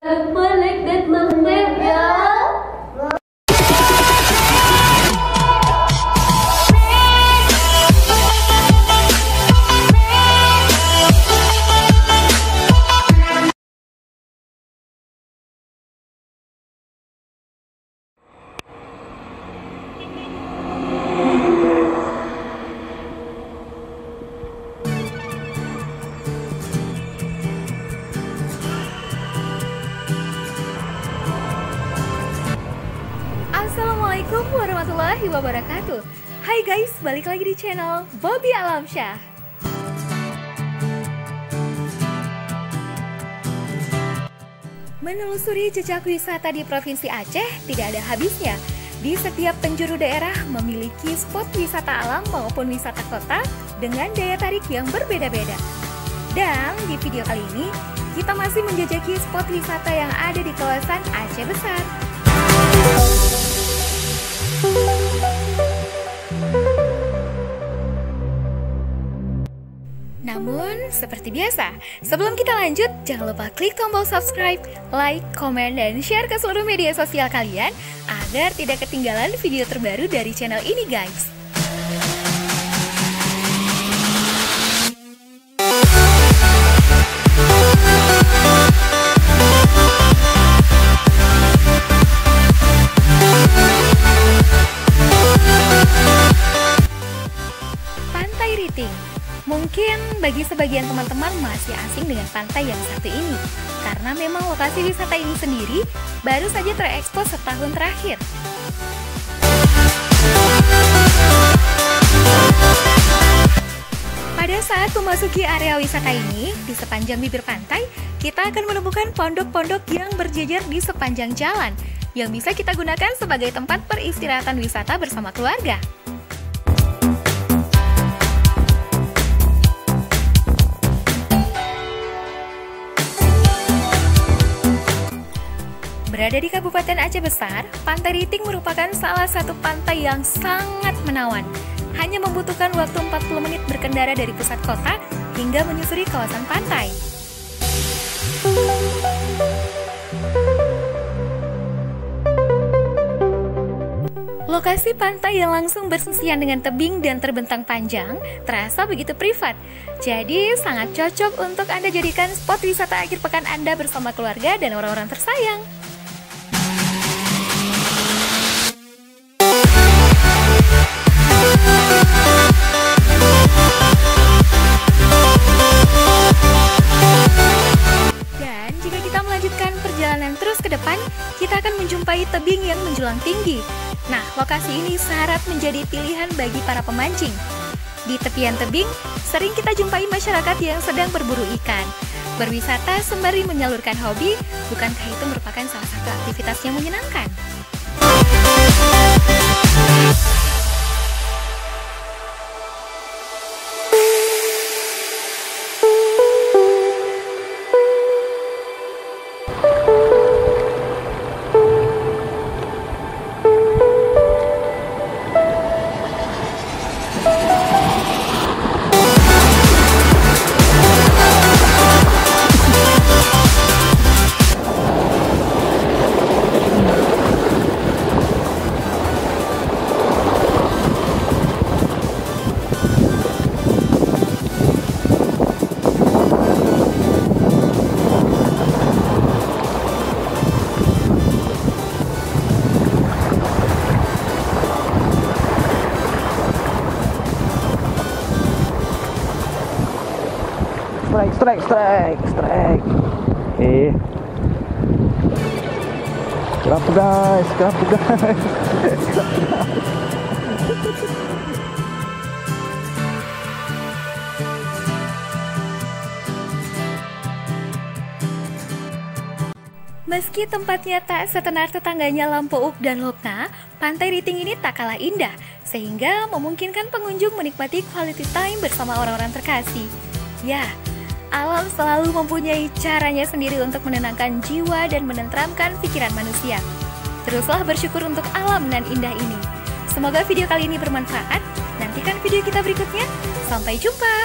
Like that magnet ya. Assalamualaikum warahmatullahi wabarakatuh. Hai guys, balik lagi di channel Bobby Alamsyah. Menelusuri jejak wisata di Provinsi Aceh tidak ada habisnya. Di setiap penjuru daerah memiliki spot wisata alam maupun wisata kota dengan daya tarik yang berbeda-beda. Dan di video kali ini, kita masih menjajaki spot wisata yang ada di kawasan Aceh Besar. Namun, seperti biasa, sebelum kita lanjut, jangan lupa klik tombol subscribe, like, komen, dan share ke seluruh media sosial kalian agar tidak ketinggalan video terbaru dari channel ini guys. Pantai Riting. Mungkin bagi sebagian teman-teman masih asing dengan pantai yang satu ini, karena memang lokasi wisata ini sendiri baru saja terekspos setahun terakhir. Pada saat memasuki area wisata ini, di sepanjang bibir pantai, kita akan menemukan pondok-pondok yang berjejer di sepanjang jalan, yang bisa kita gunakan sebagai tempat peristirahatan wisata bersama keluarga. Berada di Kabupaten Aceh Besar, Pantai Riting merupakan salah satu pantai yang sangat menawan. Hanya membutuhkan waktu 40 menit berkendara dari pusat kota hingga menyusuri kawasan pantai. Lokasi pantai yang langsung bersisian dengan tebing dan terbentang panjang terasa begitu privat. Jadi sangat cocok untuk Anda jadikan spot wisata akhir pekan Anda bersama keluarga dan orang-orang tersayang. Dan jika kita melanjutkan perjalanan terus ke depan, kita akan menjumpai tebing yang menjulang tinggi. Nah, lokasi ini syarat menjadi pilihan bagi para pemancing. Di tepian tebing, sering kita jumpai masyarakat yang sedang berburu ikan. Berwisata sembari menyalurkan hobi, bukankah itu merupakan salah satu aktivitas yang menyenangkan? Strike. Kenapa guys? Meski tempatnya tak setenar tetangganya Lampouk dan Lokna, Pantai Riting ini tak kalah indah, sehingga memungkinkan pengunjung menikmati quality time bersama orang-orang terkasih. Ya, alam selalu mempunyai caranya sendiri untuk menenangkan jiwa dan menenteramkan pikiran manusia. Teruslah bersyukur untuk alam nan indah ini. Semoga video kali ini bermanfaat. Nantikan video kita berikutnya. Sampai jumpa.